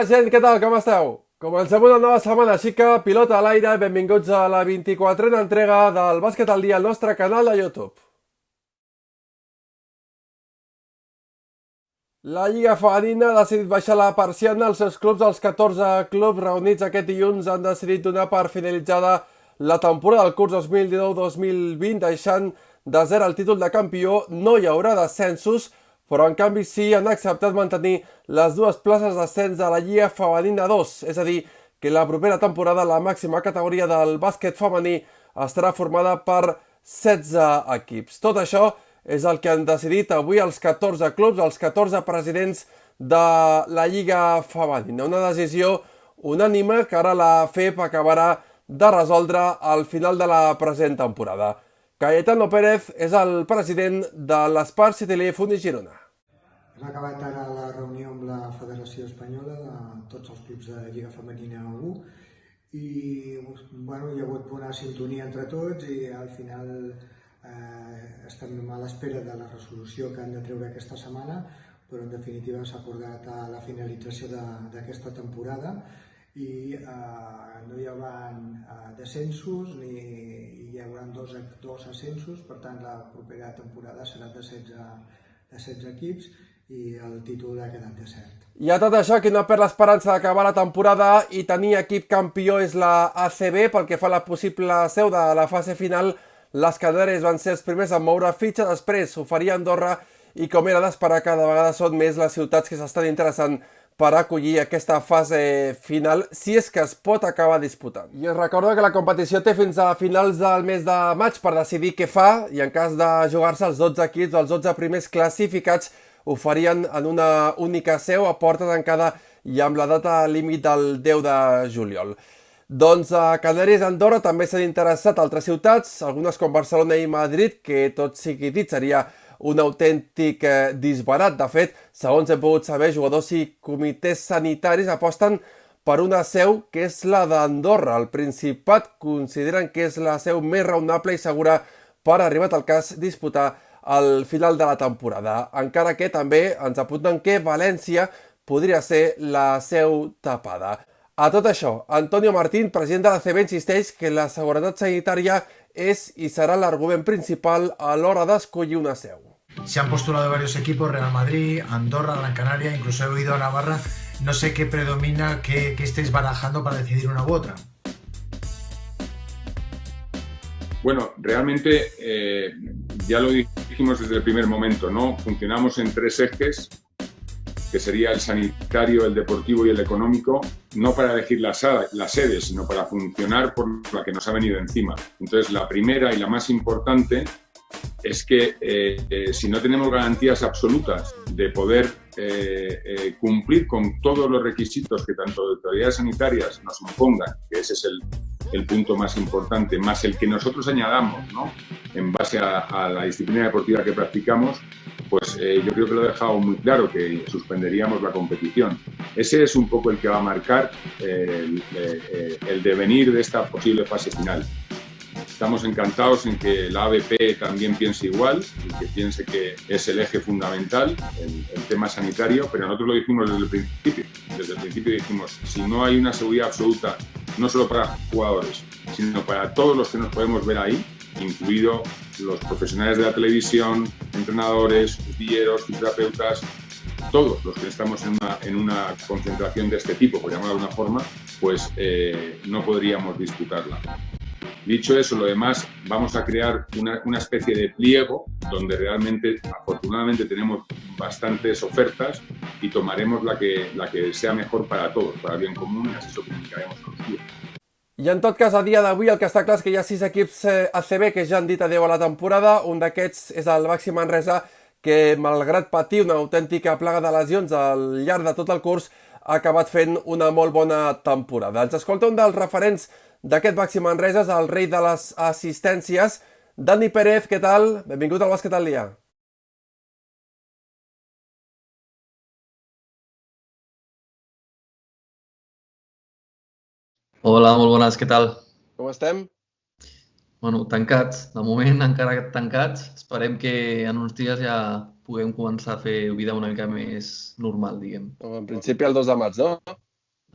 Gent, què tal? Com esteu? Comencem una nova setmana, així que pilota a l'aire, benvinguts a la 24a entrega del Bàsquet al Dia al nostre canal de YouTube. La Lliga Femenina ha decidit baixar la persiana. Els seus clubs, els 14 clubs reunits aquest dilluns, han decidit donar per finalitzada la temporada del curs 2019-2020, deixant de zero el títol de campió. No hi haurà descensos, però en canvi sí han acceptat mantenir les dues places d'ascens de la Lliga Femenina 2, és a dir, que la propera temporada la màxima categoria del bàsquet femení estarà formada per 16 equips. Tot això és el que han decidit avui els 14 clubs, els 14 presidents de la Lliga Femenina. Una decisió unànime que ara la FEP acabarà de resoldre al final de la present temporada. Cayetano Pérez és el president de l'Espar City Funi Girona. Hem acabat ara la reunió amb la Federació Espanyola de tots els clubs de Lliga Femenina 1 i bueno, hi ha hagut bona sintonia entre tots i al final estem a l'espera de la resolució que han de treure aquesta setmana, però en definitiva s'ha acordat a la finalització d'aquesta temporada i no hi haurà descensos ni hi haurà dos ascensos, per tant la propera temporada serà de 16 equips i el títol ha quedat desert. I a tot això, qui no perd l'esperança d'acabar la temporada i tenir equip campió és la ACB. Pel que fa a la possible seu de la fase final, les Canàries van ser els primers a moure fitxa, després ho faria Andorra i, com era d'esperar, cada vegada són més les ciutats que s'estan interessant per acollir aquesta fase final, si és que es pot acabar disputant. I us recordo que la competició té fins a finals del mes de maig per decidir què fa, i en cas de jugar-se els 12 equips o els 12 primers classificats ho farien en una única seu a porta tancada i amb la data límit del 10 de juliol. Doncs a Canàries i Andorra també s'han interessat altres ciutats, algunes com Barcelona i Madrid, que tot sigui dit seria un autèntic disbarat. De fet, segons hem pogut saber, jugadors i comitès sanitaris aposten per una seu que és la d'Andorra. El Principat consideren que és la seu més raonable i segura per, arribat al cas, disputar al final de la temporada. Encara que també ens apunten que València podria ser la seu tapada. A tot això, Antonio Martín, president de la CB, insisteix que la seguretat sanitària es y será el argumento principal a l'hora d'escollir una seu. Se han postulado varios equipos, Real Madrid, Andorra, Gran Canaria, incluso he oído a Navarra. No sé qué predomina, qué estáis barajando para decidir una u otra. Bueno, realmente ya lo dijimos desde el primer momento, ¿no? Funcionamos en tres ejes, que sería el sanitario, el deportivo y el económico, no para elegir la sede, sino para funcionar por la que nos ha venido encima. Entonces, la primera y la más importante es que si no tenemos garantías absolutas de poder cumplir con todos los requisitos que tanto autoridades sanitarias nos impongan, que ese es el punto más importante, más el que nosotros añadamos, ¿no? En base a la disciplina deportiva que practicamos, pues yo creo que lo he dejado muy claro, que suspenderíamos la competición. Ese es un poco el que va a marcar el devenir de esta posible fase final. Estamos encantados en que la ABP también piense igual y que piense que es el eje fundamental, el tema sanitario, pero nosotros lo dijimos desde el principio. Desde el principio dijimos, si no hay una seguridad absoluta, no solo para jugadores, sino para todos los que nos podemos ver ahí, incluido los profesionales de la televisión, entrenadores, utilleros, fisioterapeutas, todos los que estamos en una concentración de este tipo, por llamarlo de alguna forma, pues no podríamos disputarla. Dicho eso, lo demás, vamos a crear una especie de pliego donde realmente, afortunadamente, tenemos bastantes ofertas y tomaremos la que sea mejor para todos, para el bien común, y así lo comunicaremos con los clubes. I en tot cas, a dia d'avui el que està clar és que hi ha 6 equips ACB que ja han dit adeu a la temporada. Un d'aquests és el Baxi Manresa, que malgrat patir una autèntica plaga de lesions al llarg de tot el curs, ha acabat fent una molt bona temporada. Ens escolta un dels referents d'aquest Baxi Manresa, és el rei de les assistències, Dani Pérez. Què tal? Benvingut al Bàsquet al Dia. Hola, molt bones, què tal? Com estem? Bueno, tancats, de moment encara tancats. Esperem que en uns dies ja puguem començar a fer vida una mica més normal, diguem. En principi el 2 de maig, no?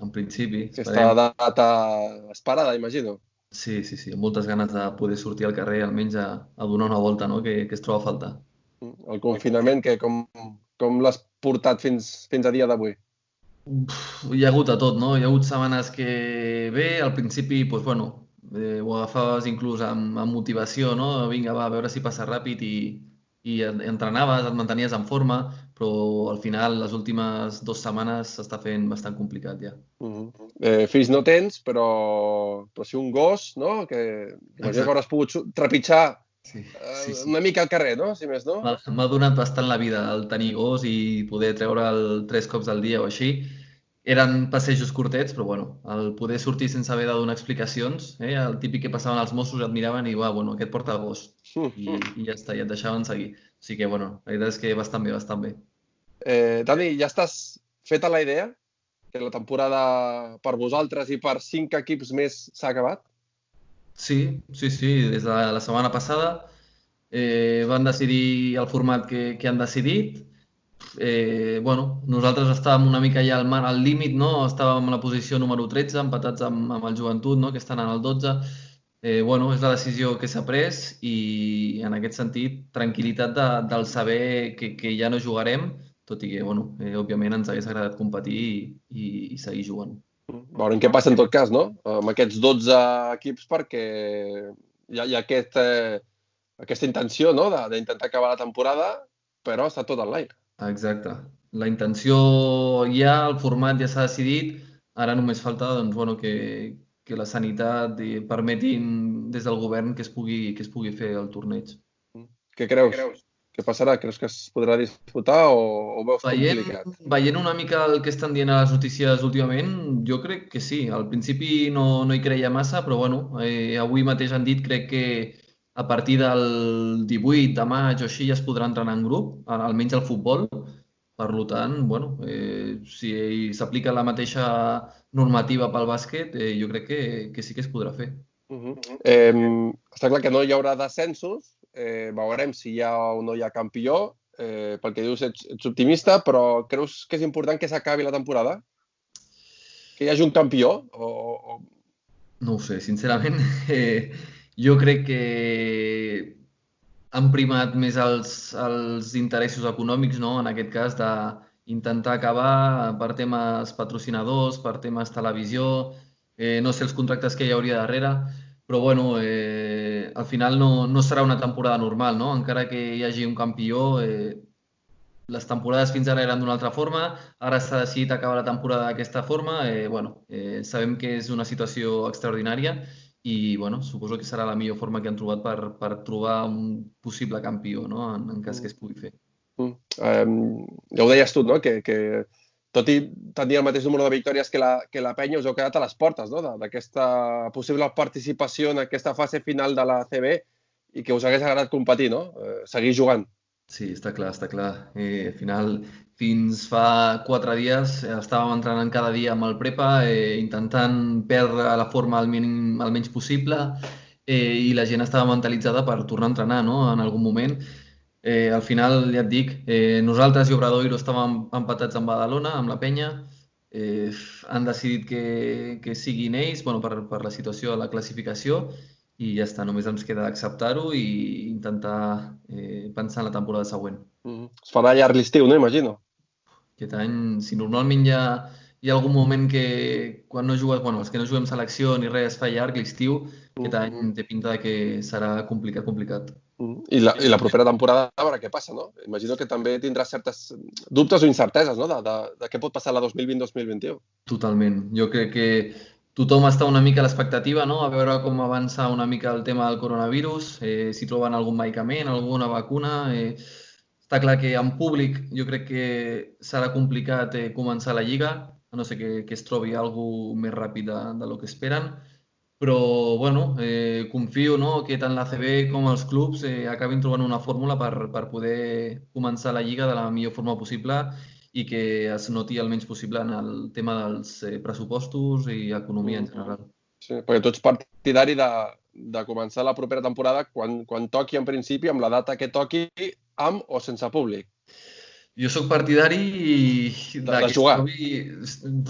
En principi, Aquesta esperem. data esperada, imagino. Sí, amb moltes ganes de poder sortir al carrer, almenys a donar una volta, no? Que es troba a faltar. El confinament, com l'has portat fins a dia d'avui? Hi ha hagut de tot, no? Hi ha hagut setmanes que bé, al principi, doncs, bueno, ho agafaves inclús amb motivació, no? Vinga, va, a veure si passa ràpid i entrenaves, et mantenies en forma, però al final, les últimes 2 setmanes s'està fent bastant complicat ja. Fills no tens, però sí un gos, no? Que imagino que Exacte. hauràs pogut trepitjar Sí. una mica al carrer, no? Si més no. M'ha donat bastant la vida el tenir gos i poder treure'l 3 cops al dia o així. Eren passejos curtets, però bueno, el poder sortir sense haver de donar explicacions, el típic que passaven els Mossos, et miraven i, bueno, aquest porta gos. I ja està, i et deixaven seguir. O sigui que, bueno, la veritat és que bastant bé, bastant bé. Dani, ja estàs feta la idea que la temporada per vosaltres i per 5 equips més s'ha acabat? Sí, des de la setmana passada van decidir el format que han decidit. Bueno, nosaltres estàvem una mica ja al límit, no? Estàvem a la posició número 13, empatats amb el Joventut, no? Que estan en el 12. Bueno, és la decisió que s'ha pres i en aquest sentit, tranquil·litat del saber que ja no jugarem, tot i que, bueno, òbviament ens hagués agradat competir i seguir jugant. Veurem què passa en tot cas, no? Amb aquests 12 equips, perquè hi ha aquesta intenció, no? D'intentar acabar la temporada, però està tot en l'aire. Exacte. La intenció hi ha, el format ja s'ha decidit, ara només falta doncs, bueno, que la sanitat permetin des del govern que es pugui fer el torneig. Què creus? Què passarà? Creus que es podrà disputar o ho veus complicat? Veient una mica el que estan dient a les notícies últimament, jo crec que sí. Al principi no hi creia massa, però bueno, avui mateix han dit, crec que a partir del 18 de maig o així ja es podrà entrenar en grup, almenys al futbol. Per tant, bueno, si s'aplica la mateixa normativa pel bàsquet, jo crec que sí que es podrà fer. Està clar que no hi haurà descensos, veurem si hi ha o no hi ha campió, pel que dius ets optimista, però creus que és important que s'acabi la temporada? Que hi hagi un campió? No ho sé, sincerament, jo crec que han primat més els interessos econòmics, no? En aquest cas, d'intentar acabar per temes patrocinadors, per temes televisió, no sé els contractes que hi hauria darrere, però bueno, al final no serà una temporada normal, no? Encara que hi hagi un campió, les temporades fins ara eren d'una altra forma, ara s'ha decidit acabar la temporada d'aquesta forma, bueno, sabem que és una situació extraordinària i bueno, suposo que serà la millor forma que han trobat per trobar un possible campió, no? En cas que es pugui fer. Ja ho deies tu, no? Que tot i tenir el mateix número de victòries que la Penya, us heu quedat a les portes, no? D'aquesta possible participació en aquesta fase final de la ACB i que us hagués agradat competir, no? Seguir jugant. Sí, està clar. Al final, fins fa 4 dies estàvem entrenant cada dia amb el prepa, intentant perdre la forma el menys possible i la gent estava mentalitzada per tornar a entrenar, no? En algun moment. Al final, ja et dic, nosaltres i Obradoiro estàvem empatats amb Badalona, amb la Penya. Han decidit que siguin ells, bueno, per la situació de la classificació, i ja està, només ens queda acceptar-ho i intentar pensar en la temporada següent. Es farà llarg l'estiu, no? Imagino. Aquest any, si normalment hi ha algun moment que quan no jugues, bueno, els que no juguem selecció ni res es fa llarg l'estiu, aquest any té pinta que serà complicat. I la propera temporada a veure què passa, no? Imagino que també tindràs certes dubtes o incerteses, no? De què pot passar la 2020-2021. Totalment. Jo crec que tothom està una mica a l'expectativa, no? A veure com avança una mica el tema del coronavirus, si troben algun medicament, alguna vacuna. Està clar que en públic jo crec que serà complicat començar la Lliga, a no ser que es trobi alguna més ràpid del que esperen. Però, bueno, confio, no, que tant l'ACB com els clubs acabin trobant una fórmula per poder començar la Lliga de la millor forma possible i que es noti el menys possible en el tema dels pressupostos i economia en general. Sí, perquè tu ets partidari de començar la propera temporada quan toqui en principi, amb la data que toqui, amb o sense públic. Jo sóc partidari De jugar.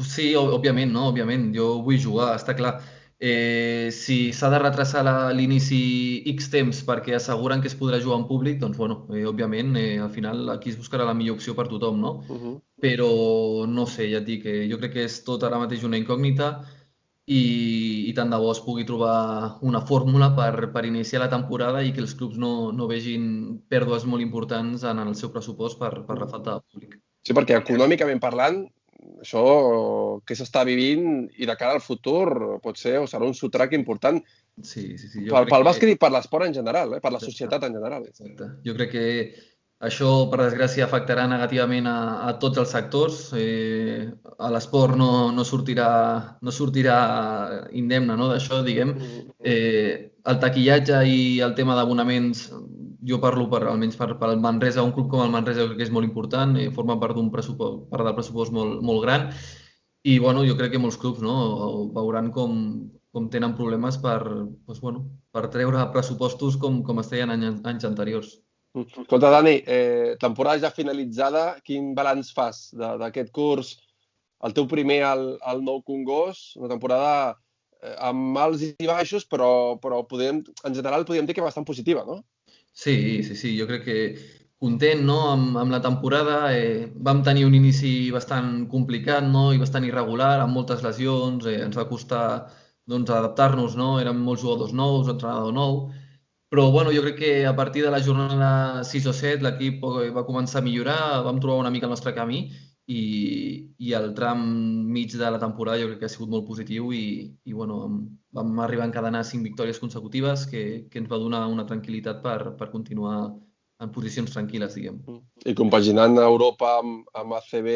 Sí, òbviament, no? Òbviament, jo vull jugar, està clar. Si s'ha de retrasar l'inici X temps perquè asseguren que es podrà jugar en públic, doncs, bueno, òbviament, al final aquí es buscarà la millor opció per tothom, no? Però no sé, ja et dic, jo crec que és tot ara mateix una incògnita i tant de bo es pugui trobar una fórmula per iniciar la temporada i que els clubs no vegin pèrdues molt importants en el seu pressupost per la falta de públic. Sí, perquè econòmicament parlant, això que s'està vivint i de cara al futur pot ser o serà un sotrac important Sí. pel bàsquet i per l'esport en general, per la societat en general. Exacte. Jo crec que això, per desgràcia, afectarà negativament a tots els sectors. A l'esport no sortirà indemne, no, d'això, diguem. El taquillatge i el tema d'abonaments, jo parlo almenys pel Manresa, un club com el Manresa crec que és molt important, forma part d'un part del pressupost molt gran i bueno, jo crec que molts clubs veuran com tenen problemes per treure pressupostos com es feien anys anteriors. Escolta, Dani, temporada ja finalitzada, quin balanç fas d'aquest curs, el teu primer al Nou Congost, una temporada amb alts i baixos, però en general podríem dir que bastant positiva, no? Sí, jo crec que content, no?, amb la temporada. Vam tenir un inici bastant complicat, no?, i bastant irregular, amb moltes lesions, ens va costar doncs, adaptar-nos, no?, érem molts jugadors nous, entrenador nou, però bueno, jo crec que a partir de la jornada 6 o 7 l'equip va començar a millorar, vam trobar una mica el nostre camí i el tram mig de la temporada jo crec que ha sigut molt positiu i bueno, vam arribar a encadenar 5 victòries consecutives que ens va donar una tranquil·litat per continuar en posicions tranquil·les, diguem. I compaginant Europa amb ACB,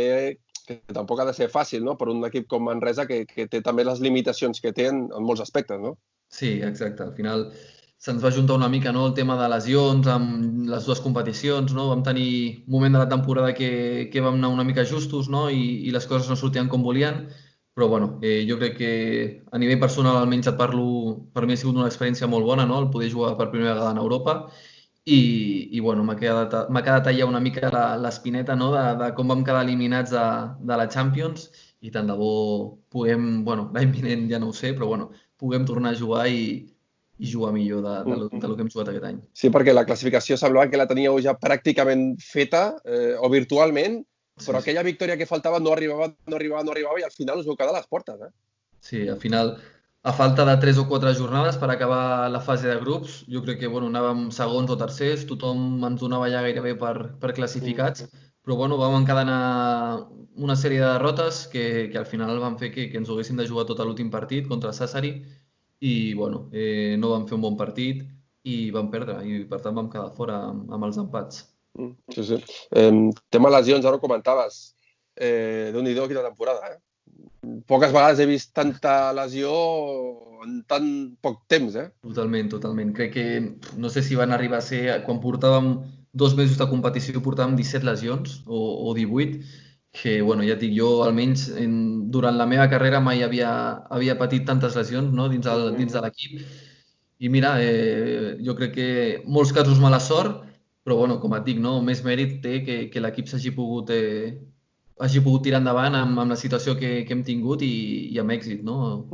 que tampoc ha de ser fàcil, no?, per un equip com Manresa que té també les limitacions que té en molts aspectes, no? Sí, exacte. Al final se'ns va juntar una mica, no?, el tema de lesions amb les dues competicions, no? Vam tenir un moment de la temporada que vam anar una mica justos, no?, i les coses no sortien com volien, però bueno, jo crec que a nivell personal, almenys et parlo, per mi ha sigut una experiència molt bona, no?, el poder jugar per primera vegada en Europa i bueno, m'ha quedat allà una mica l'espineta, no?, de com vam quedar eliminats de la Champions i tant de bo puguem, bueno, l'any vinent ja no ho sé, però bueno, puguem tornar a jugar i jugar millor del que hem jugat aquest any. Sí, perquè la classificació semblava que la teníeu ja pràcticament feta o virtualment, però aquella victòria que faltava no arribava i al final us vau quedar a les portes, eh? Sí, al final, a falta de 3 o 4 jornades per acabar la fase de grups, jo crec que bueno, anàvem segons o tercers, tothom ens donava ja gairebé per classificats, però bueno, vam encadenar una sèrie de derrotes que al final van fer que ens ho haguéssim de jugar tot a l'últim partit contra el Sassari i bueno, no vam fer un bon partit i vam perdre i per tant vam quedar fora amb els empats. Sí. Tema lesions, ara ho comentaves. Déu-n'hi-do quina temporada, eh? Poques vegades he vist tanta lesió en tan poc temps, eh? Totalment. Crec que, no sé si van arribar a ser, quan portàvem 2 mesos de competició, portàvem 17 lesions o 18, que, bueno, ja et dic, jo almenys durant la meva carrera mai havia patit tantes lesions, no?, dins de l'equip. I mira, jo crec que molts casos mala sort, però bueno, com et dic, no?, més mèrit té que l'equip hagi pogut tirar endavant amb la situació que hem tingut i amb èxit, no?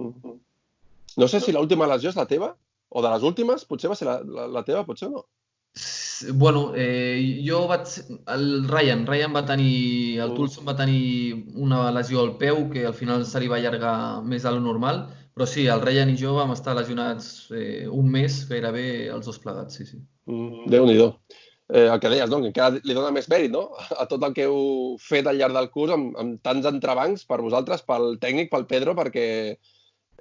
No sé si l'última lesió és la teva, o de les últimes, potser va ser la teva, potser no? Bueno, el Ryan va tenir, el Tulson va tenir una lesió al peu que al final se li va allargar més de lo normal, però sí, el Ryan i jo vam estar lesionats un mes gairebé els dos plegats, sí. Déu-n'hi-do. El que deies, no? Que encara li dona més mèrit, no?, a tot el que heu fet al llarg del curs amb tants entrebancs per vosaltres, pel tècnic, pel Pedro, perquè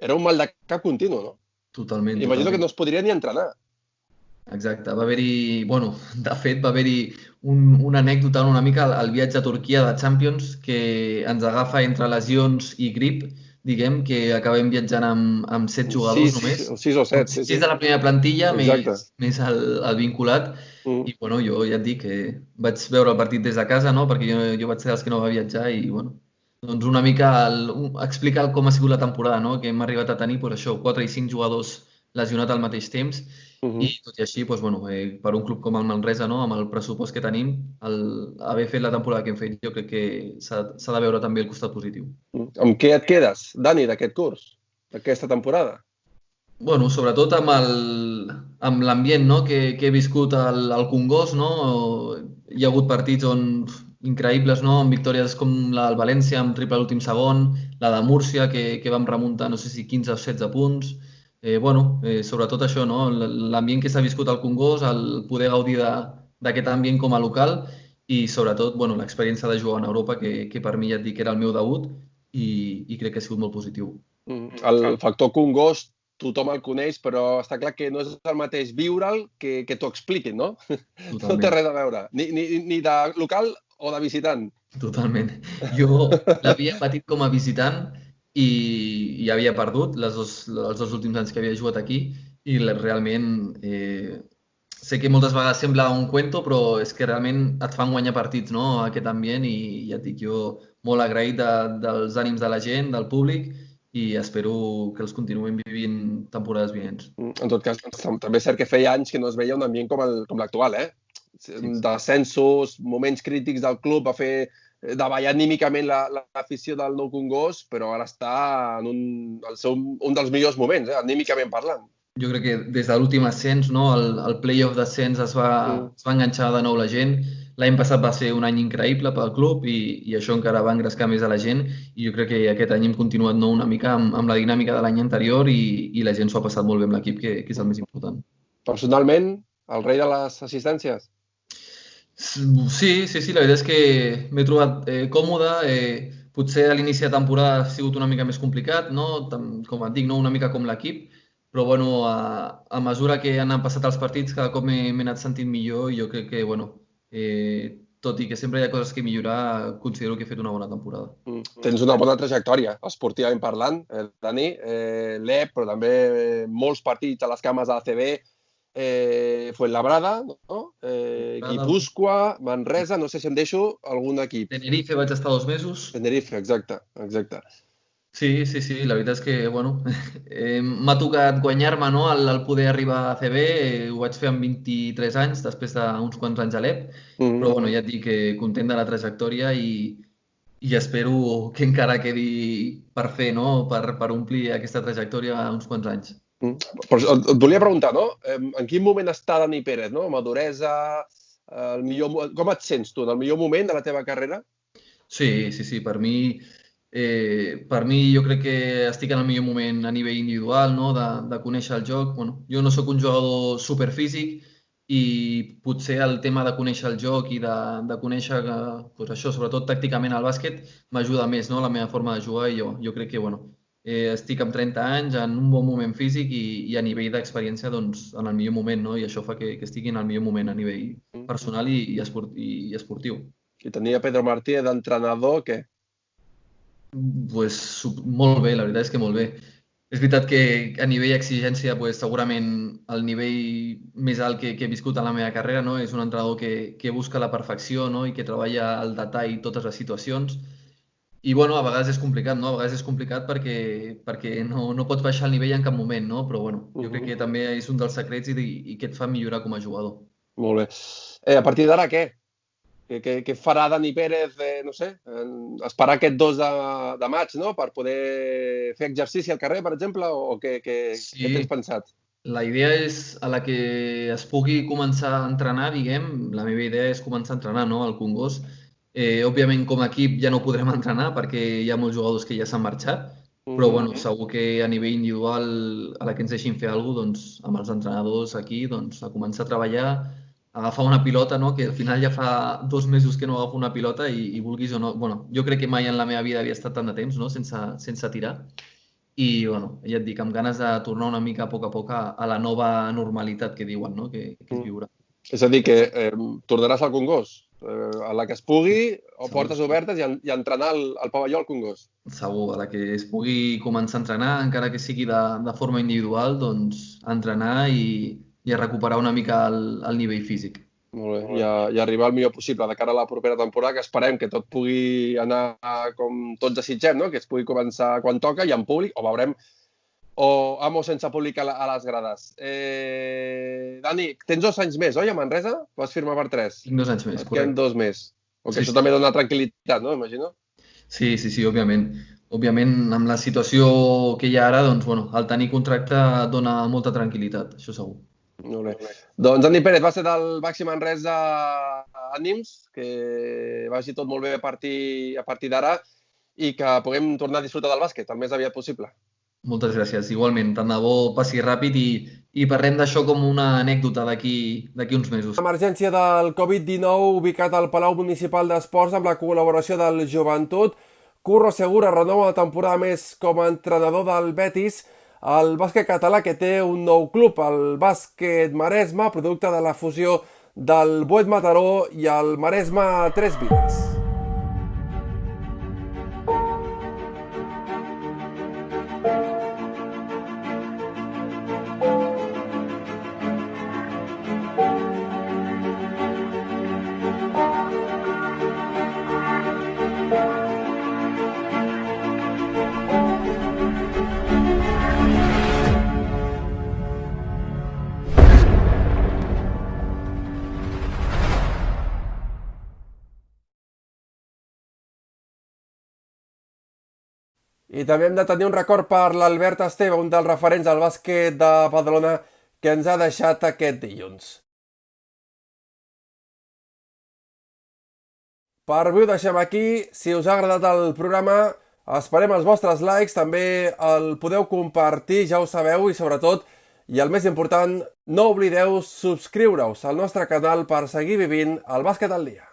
era un mal de cap continu, no? Totalment. Imagino que no es podria ni entrenar. Exacte, de fet va haver-hi una anècdota una mica al viatge a Turquia de Champions que ens agafa entre lesions i grip, diguem, que acabem viatjant amb 7 jugadors només. 6 o 7, sí. 6 de la primera plantilla, més el vinculat. I bueno, jo ja et dic que vaig veure el partit des de casa, no?, perquè jo vaig ser dels que no va viatjar i bueno, doncs una mica explicar com ha sigut la temporada, no?, que hem arribat a tenir, això, 4 i 5 jugadors lesionat al mateix temps i tot i així, doncs, bueno, per un club com el Manresa, no, amb el pressupost que tenim, haver fet la temporada que hem fet, jo crec que s'ha de veure també el costat positiu. Amb què et quedes, Dani, d'aquest curs, d'aquesta temporada? Bueno, sobretot amb l'ambient, no, que he viscut al Congost, no? Hi ha hagut partits increïbles, no? Amb victòries com la del València, amb triple a l'últim segon, la de Múrcia, que vam remuntar, no sé si 15 o 16 punts. Sobretot això, no? L'ambient que s'ha viscut al Congost, el poder gaudir d'aquest ambient com a local i sobretot l'experiència de jugar en Europa, que per mi ja et dic que era el meu debut i crec que ha sigut molt positiu. El factor Congost tothom el coneix, però està clar que no és el mateix viure'l que t'ho expliquin, no? Totalment. No té res a veure, ni de local o de visitant. Totalment. Jo l'havia patit com a visitant i havia perdut els dos últims anys que havia jugat aquí i realment sé que moltes vegades sembla un cuento, però és que realment et fan guanyar partits, no? Aquest ambient i ja et dic jo molt agraït dels ànims de la gent, del públic i espero que els continuem vivint temporades vinents. En tot cas, també és cert que feia anys que no es veia un ambient com l'actual, Descensos, moments crítics del club, va fer davallar anímicament l'afició del Nou Congost, però ara està en un dels millors moments, anímicament parlant. Jo crec que des de l'últim ascens, no, el play-off d'ascens es va enganxar de nou la gent. L'any passat va ser un any increïble pel club i això encara va engrescar més a la gent i jo crec que aquest any hem continuat una mica amb la dinàmica de l'any anterior i la gent s'ho ha passat molt bé amb l'equip, que és el més important. Personalment, el rei de les assistències? Sí, la veritat és que m'he trobat còmode. Potser a l'inici de temporada ha sigut una mica més complicat, no? Com et dic, una mica com l'equip, però a mesura que han passat els partits cada cop m'he anat sentint millor i jo crec que, tot i que sempre hi ha coses que millorar, considero que he fet una bona temporada. Tens una bona trajectòria, esportivament parlant, Dani. L'EP, però també molts partits a les cames de l'ACB, Fuenlabrada, no? Guipúscoa, Manresa, no sé si em deixo algun equip. Tenerife vaig estar 2 mesos. Tenerife, exacte. Sí, la veritat és que, m'ha tocat guanyar-me, no, el poder arribar a ACB, ho vaig fer amb 23 anys, després d'uns quants anys a l'EP, però ja et dic que content de la trajectòria i espero que encara quedi per fer, no, per omplir aquesta trajectòria uns quants anys. Però et volia preguntar, no? En quin moment està Dani Pérez, no? Maduresa, com et sents tu, en el millor moment de la teva carrera? Sí, per mi jo crec que estic en el millor moment a nivell individual, no? De conèixer el joc. Jo no sóc un jugador superfísic i potser el tema de conèixer el joc i de conèixer això, sobretot tàcticament al bàsquet, m'ajuda més, no? La meva forma de jugar i jo crec que estic amb 30 anys en un bon moment físic i a nivell d'experiència en el millor moment, no? I això fa que estigui en el millor moment a nivell personal i esportiu. I tenia Pedro Martí d'entrenador, què? Molt bé, la veritat és que molt bé. És veritat que a nivell d'exigència segurament el nivell més alt que he viscut en la meva carrera, no? És un entrenador que busca la perfecció, no? I que treballa al detall totes les situacions. I a vegades és complicat, no? A vegades és complicat perquè no pots baixar el nivell en cap moment, no? Però jo crec que també és un dels secrets i que et fa millorar com a jugador. Molt bé. A partir d'ara, què? Què farà Dani Pérez, no sé, esperar aquest 2 de maig, no? Per poder fer exercici al carrer, per exemple, o què tens pensat? La idea és a la que es pugui començar a entrenar, diguem, la meva idea és començar a entrenar, no? Al Congost. Òbviament, com a equip ja no podrem entrenar perquè hi ha molts jugadors que ja s'han marxat, però segur que a nivell individual, a la que ens deixin fer alguna cosa, amb els entrenadors aquí, a començar a treballar, agafar una pilota, no? Que al final ja fa 2 mesos que no agafo una pilota i vulguis o no... Jo crec que mai en la meva vida havia estat tant de temps, no? Sense tirar. I, ja et dic, amb ganes de tornar una mica a poc a la nova normalitat que diuen, no? Que és viure. És a dir, que tornaràs al Congost? A la que es pugui, o portes obertes i entrenar al pavelló al Congost? Segur, a la que es pugui començar a entrenar, encara que sigui de forma individual, entrenar i a recuperar una mica el nivell físic. Molt bé, i arribar el millor possible de cara a la propera temporada, que esperem que tot pugui anar com tots desitgem, no? Que es pugui començar quan toca i en públic, o veurem o amo sense públic a les grades. Dani, tens 2 anys més, oi, a Manresa? Vas firmar per 3. Tinc 2 anys més, Et queden correcte. 2 més. O que Sí, això sí. també dona tranquil·litat, no? Imagino. Sí, òbviament. Òbviament, amb la situació que hi ha ara, doncs, bueno, el tenir contracte dona molta tranquil·litat, això segur. Molt bé. Doncs Dani Pérez va ser del Baxi Manresa a Nims, que vagi tot molt bé a partir d'ara i que puguem tornar a disfrutar del bàsquet el més aviat possible. Moltes gràcies. Igualment, tant de bo passi ràpid i parlem d'això com una anècdota d'aquí uns mesos. Emergència del Covid-19 ubicat al Palau Municipal d'Esports amb la col·laboració del Joventut. Curro Segura renova una temporada més com a entrenador del Betis. El bàsquet català que té un nou club, el Bàsquet Maresme, producte de la fusió del Boet Mataró i el Maresme Tres Vides. I també hem de tenir un record per l'Albert Esteve, un dels referents al bàsquet de Badalona, que ens ha deixat aquest dilluns. Per avui ho deixem aquí. Si us ha agradat el programa, esperem els vostres likes, també el podeu compartir, ja ho sabeu, i sobretot, i el més important, no oblideu subscriure-us al nostre canal per seguir vivint el bàsquet al dia.